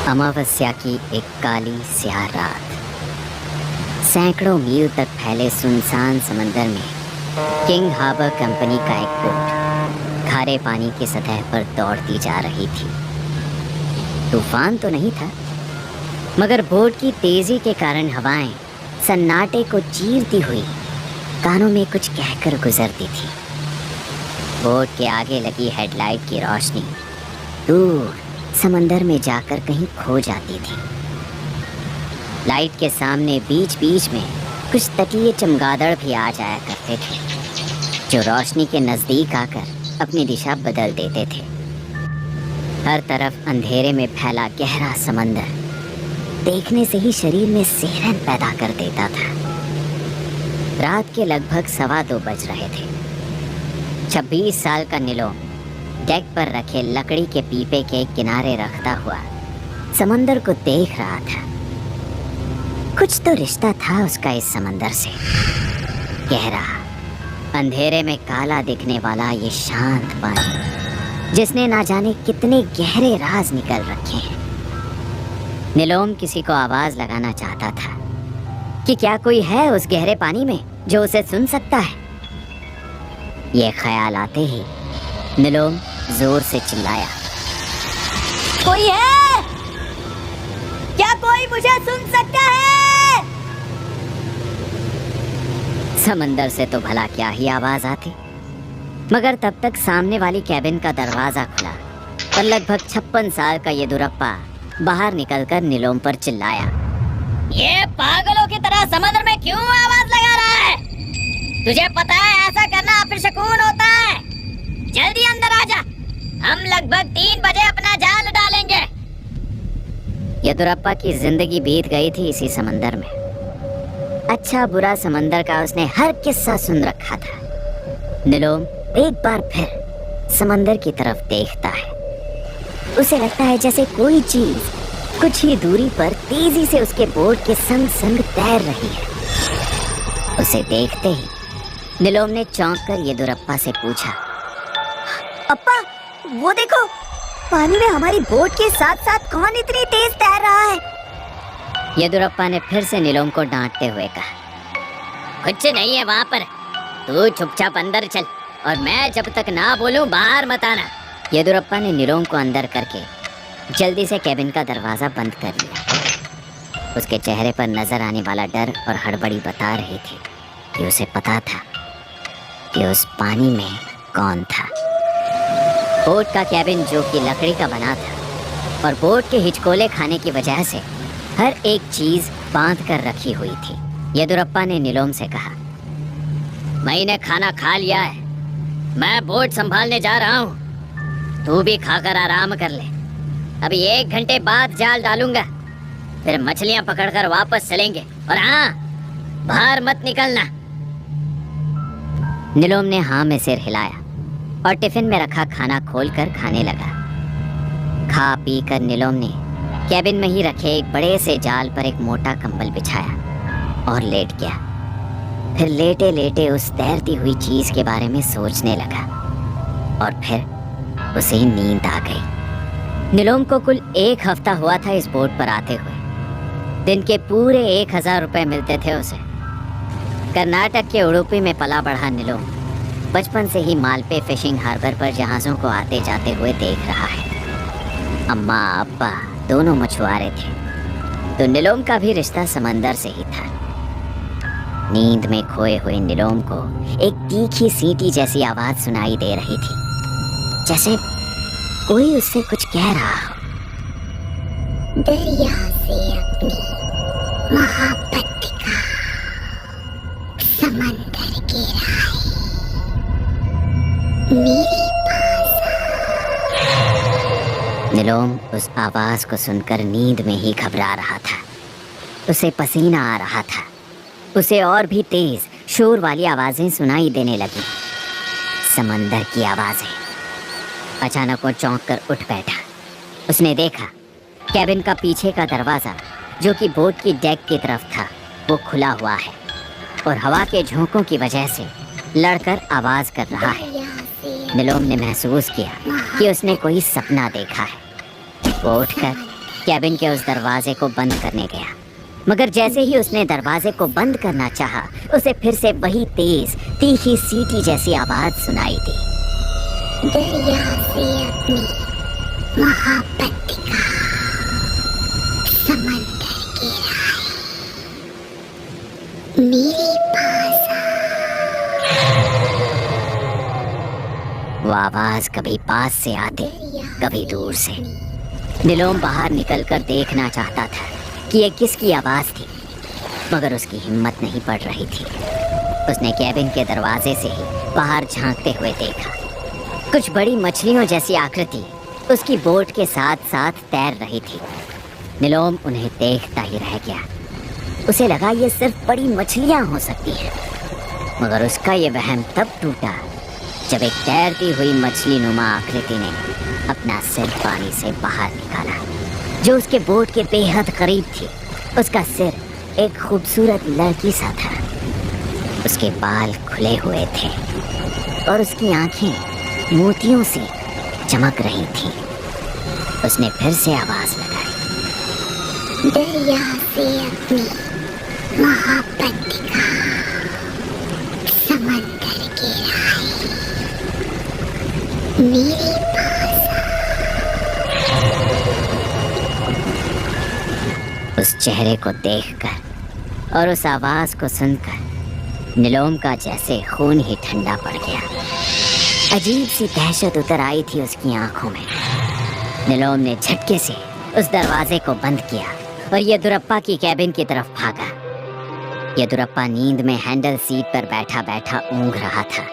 अमावस्या की एक काली स्याह रात, सैकड़ों मील तक फैले सुनसान समंदर में किंग हार्बर कंपनी का एक बोट खारे पानी की सतह पर दौड़ती जा रही थी। तूफान तो नहीं था, मगर बोट की तेजी के कारण हवाएं सन्नाटे को चीरती हुई कानों में कुछ कहकर गुजरती थी। बोट के आगे लगी हेडलाइट की रोशनी दूर समंदर में जाकर कहीं खो जाती थी। लाइट के सामने बीच बीच में कुछ तटीय चमगादड़ भी आ जाया करते थे, जो रोशनी के नज़दीक आकर अपनी दिशा बदल देते थे। हर तरफ अंधेरे में फैला गहरा समंदर देखने से ही शरीर में सिहरन पैदा कर देता था। रात के लगभग 2:15 बज रहे थे। 26 साल का नीलोम डेक पर रखे लकड़ी के पीपे के किनारे रखता हुआ समंदर को देख रहा था। कुछ तो रिश्ता था उसका इस समंदर से। गहरा, अंधेरे में काला दिखने वाला ये शांत पानी, जिसने ना जाने कितने गहरे राज निकल रखे हैं। नीलोम किसी को आवाज लगाना चाहता था कि क्या कोई है उस गहरे पानी में जो उसे सुन सकता है। ये ख्याल आते ही नीलोम जोर से चिल्लाया, कोई है? क्या कोई मुझे सुन सकता है? समंदर से तो भला क्या ही आवाज आती, मगर तब तक सामने वाली कैबिन का दरवाजा खुला और लगभग 56 साल का ये दुरप्पा बाहर निकलकर नीलोम पर चिल्लाया, ये पागलों की तरह समुद्र में क्यों आवाज लगा रहा है? तुझे पता है ऐसा करना अपशकुन होता है। जल्दी अंदर आ जा, हम लगभग 3 बजे अपना जाल डालेंगे। यदुरप्पा की जिंदगी बीत गई थी इसी समंदर में। अच्छा बुरा समंदर का उसने हर किस्सा सुन रखा था। नीलोम एक बार फिर समंदर की तरफ देखता है। उसे लगता है जैसे कोई चीज कुछ ही दूरी पर तेजी से उसके बोट के संग संग तैर रही है। उसे देखते ही नीलोम ने चौंक कर यदुरप्पा से पूछा, अप्पा वो देखो, पानी में हमारी बोट के साथ साथ कौन इतनी तेज तैर रहा है? यदुरप्पा ने फिर से नीलोम को डांटते हुए कहा, कुछ नहीं है वहां पर, तू चुपचाप अंदर चल और मैं जब तक ना बोलूं बाहर मत आना। यदुरप्पा ने नीलोम को अंदर करके जल्दी से कैबिन का दरवाजा बंद कर लिया। उसके चेहरे पर नजर आने वाला डर और हड़बड़ी बता रही थी कि उसे पता था कि उस पानी में कौन था। बोट का कैबिन जो कि लकड़ी का बना था और बोट के हिचकोले खाने की वजह से हर एक चीज बांध कर रखी हुई थी। यदुरप्पा ने नीलोम से कहा, मैंने खाना खा लिया है, मैं बोट संभालने जा रहा हूँ, तू भी खाकर आराम कर ले। अभी 1 घंटे बाद जाल डालूंगा, फिर मछलियां पकड़कर वापस चलेंगे, और हाँ, बाहर मत निकलना। नीलोम ने हाँ में सिर हिलाया और टिफिन में रखा खाना खोलकर खाने लगा। खा पी कर नीलोम ने कैबिन में ही रखे एक बड़े से जाल पर एक मोटा कंबल बिछाया और लेट गया। फिर लेटे लेटे उस तैरती हुई चीज के बारे में सोचने लगा और फिर उसे नींद आ गई। नीलोम को कुल 1 हफ्ता हुआ था इस बोट पर आते हुए। दिन के पूरे 1000 रुपए मिलते थे उसे। कर्नाटक के उडुपी में पला बढ़ा नीलोम बचपन से ही मालपे फिशिंग हार्बर पर जहाज़ों को आते जाते हुए देख रहा है। अम्मा अब्बा दोनों मछुआरे थे, तो नीलोम का भी रिश्ता समंदर से ही था। नींद में खोए हुए नीलोम को एक तीखी सीटी जैसी आवाज सुनाई दे रही थी, जैसे कोई उससे कुछ कह रहा हो। दरिया से अपनी मोहब्बत दिखा, समंदर के राह मेरे पास। नीलोम उस आवाज को सुनकर नींद में ही घबरा रहा था। उसे पसीना आ रहा था। उसे और भी तेज शोर वाली आवाजें सुनाई देने लगी, समंदर की आवाजें। अचानक वो चौंक कर उठ बैठा। उसने देखा कैबिन का पीछे का दरवाजा, जो कि बोट की डेक की तरफ था, वो खुला हुआ है और हवा के झोंकों की वजह से लड़कर आवाज कर रहा है। निलोम ने महसूस किया कि उसने कोई सपना देखा है। वो उठकर कैबिन के उस दरवाजे को बंद करने गया, मगर जैसे ही उसने दरवाजे को बंद करना चाहा, उसे फिर से वही तेज तीखी सीटी जैसी आवाज सुनाई दी। दरिया से अपनी मोहब्बत दिखा, समंदर की राह मेरे पास आ। वो आवाज कभी पास से आती, कभी दूर से। निलोम बाहर निकलकर देखना चाहता था कि ये किसकी आवाज थी, मगर उसकी हिम्मत नहीं पड़ रही थी। उसने कैबिन के दरवाजे से ही बाहर झांकते हुए देखा। कुछ बड़ी मछलियों जैसी आकृति उसकी बोट के साथ साथ तैर रही थी। निलोम उन्हें देखता ही रह गया। उसे लगा ये सिर्फ बड़ी मछलियां हो सकती हैं, मगर उसका ये वहम तब टूटा जब एक तैरती हुई मछली नुमा आकृति ने अपना सिर पानी से बाहर निकाला, जो उसके बोट के बेहद करीब थी। उसका सिर एक खूबसूरत लड़की सा था। उसके बाल खुले हुए थे और उसकी आंखें मोतियों से चमक रही थी। उसने फिर से आवाज लगाई। दरिया से अपनी मोहब्बत दिखा, समंदर की राह मेरे पास आ। उस चेहरे को देखकर और उस आवाज को सुनकर निलोम का जैसे खून ही ठंडा पड़ गया। अजीब सी दहशत उतर आई थी उसकी आंखों में। निलोम ने झटके से उस दरवाजे को बंद किया और येदुरप्पा की कैबिन की तरफ भागा। येदुरप्पा नींद में हैंडल सीट पर बैठा बैठा ऊँघ रहा था।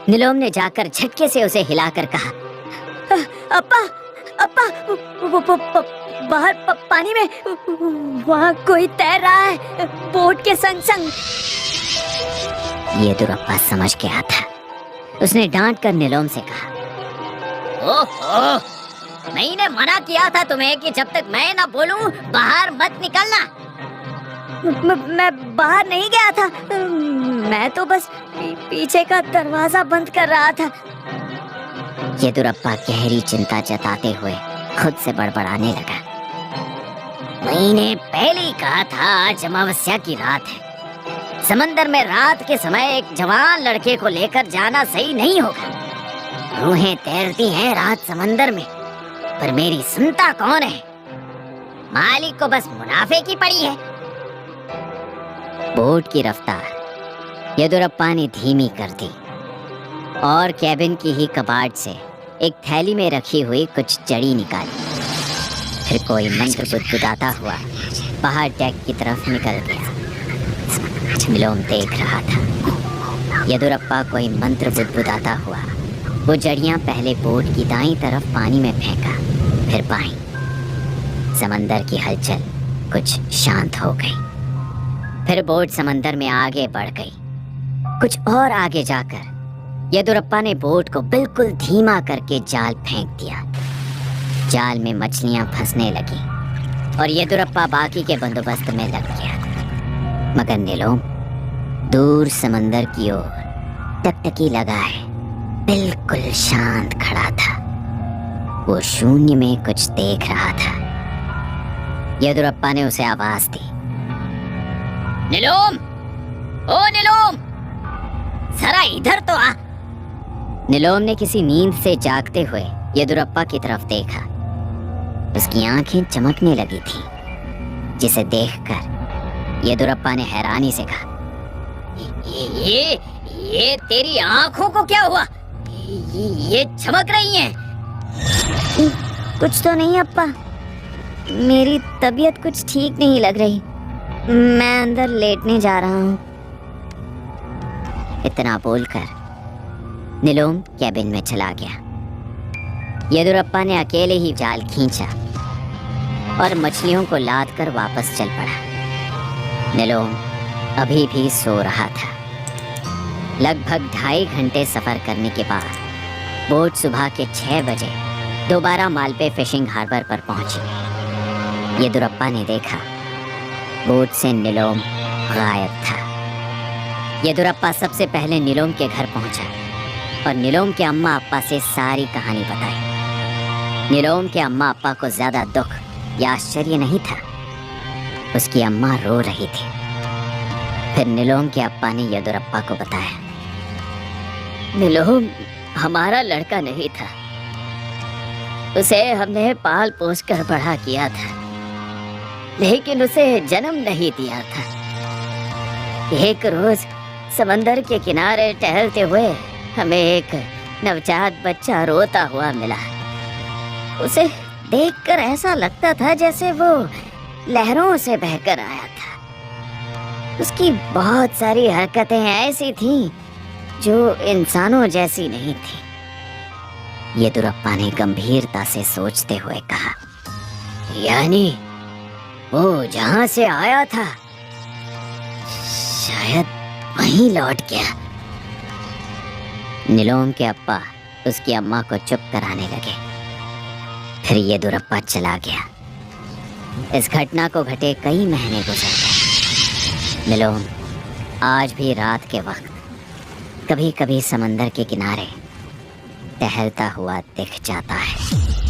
निलोम ने जाकर झटके से उसे हिलाकर कहा, अप्पा अप्पा, बाहर पानी में वहाँ कोई तैर रहा है, बोट के संग संग। येदुरप्पा समझ गया था। उसने डांट कर निलोम से कहा, ओहो, मैंने मना किया था तुम्हें कि जब तक मैं ना बोलूं बाहर मत निकलना। मैं बाहर नहीं गया था, मैं तो बस पीछे का दरवाजा बंद कर रहा था। येदुरप्पा गहरी चिंता जताते हुए खुद से बड़बड़ाने लगा। मैंने पहले ही कहा था आज अमावस्या की रात है। समंदर में रात के समय एक जवान लड़के को लेकर जाना सही नहीं होगा। रूहें तैरती हैं रात समंदर में, पर मेरी सुनता कौन है? मालिक को बस मुनाफे की पड़ी है। बोट की रफ्तार येदुरप्पा ने धीमी कर दी और कैबिन की ही कबाड़ से एक थैली में रखी हुई कुछ चड़ी निकाली। फिर कोई मंत्र बुदबुदाता हुआ बाहर डेक की तरफ निकल गया। निलोम देख रहा था। येदुरप्पा कोई मंत्र बुदबुदाता हुआ वो जड़ियां पहले बोट की दाईं तरफ पानी में फेंका, फिर बाईं। समंदर की हलचल कुछ शांत हो गई। फिर बोट समंदर में आगे बढ़ गई। कुछ और आगे जाकर येदुरप्पा ने बोट को बिल्कुल धीमा करके जाल फेंक दिया। जाल में मछलियां फंसने लगी और येदुरप्पा बाकी के बंदोबस्त में लग गया। मगर निलोम दूर समंदर की ओर टकटकी लगाए बिल्कुल शांत खड़ा था। वो शून्य में कुछ देख रहा था। येदुरप्पा ने उसे आवाज दी, निलोम, ओ निलोम, जरा इधर तो आ। निलोम ने किसी नींद से जागते हुए येदुरप्पा की तरफ देखा। उसकी आंखें चमकने लगी थी, जिसे देखकर येदुरप्पा ने हैरानी से कहा, ये तेरी आंखों को क्या हुआ? ये चमक रही हैं। कुछ तो नहीं अप्पा, मेरी तबीयत कुछ ठीक नहीं लग रही। मैं अंदर लेटने जा रहा हूँ। इतना बोलकर निलोम कैबिन में चला गया। येदुरप्पा ने अकेले ही जाल खींचा और मछलियों को लाद कर वापस चल पड़ा। निलोम अभी भी सो रहा था। लगभग 2.5 घंटे सफर करने के बाद बोट सुबह के 6 बजे दोबारा मालपे फिशिंग हार्बर पर पहुंची। येदुरप्पा ने देखा बोट से निलोम गायब था। येदुरप्पा सबसे पहले नीलोम के घर पहुंचा और नीलोम के अम्मा अप्पा से सारी कहानी बताई। नीलोम के अम्मा अप्पा को ज्यादा दुख या आश्चर्य नहीं था, उसकी अम्मा रो रही थी। फिर नीलोम के अप्पा ने येदुरप्पा को बताया, नीलोम हमारा लड़का नहीं था, उसे हमने पाल पोस कर बड़ा किया था, लेकिन उसे जन्म नहीं दिया था। एक रोज समंदर के किनारे टहलते हुए हमें एक नवजात बच्चा रोता हुआ मिला। उसे देखकर ऐसा लगता था जैसे वो लहरों से बहकर आया था। उसकी बहुत सारी हरकतें ऐसी थीं जो इंसानों जैसी नहीं थी। येदुरप्पा ने गंभीरता से सोचते हुए कहा, यानी वो जहां से आया था शायद वहीं लौट गया। नीलोम के अप्पा उसकी अम्मा को चुप कराने लगे। फिर येदुरप्पा चला गया। इस घटना को घटे कई महीने गुजर गए। नीलोम आज भी रात के वक्त कभी कभी समंदर के किनारे टहलता हुआ दिख जाता है।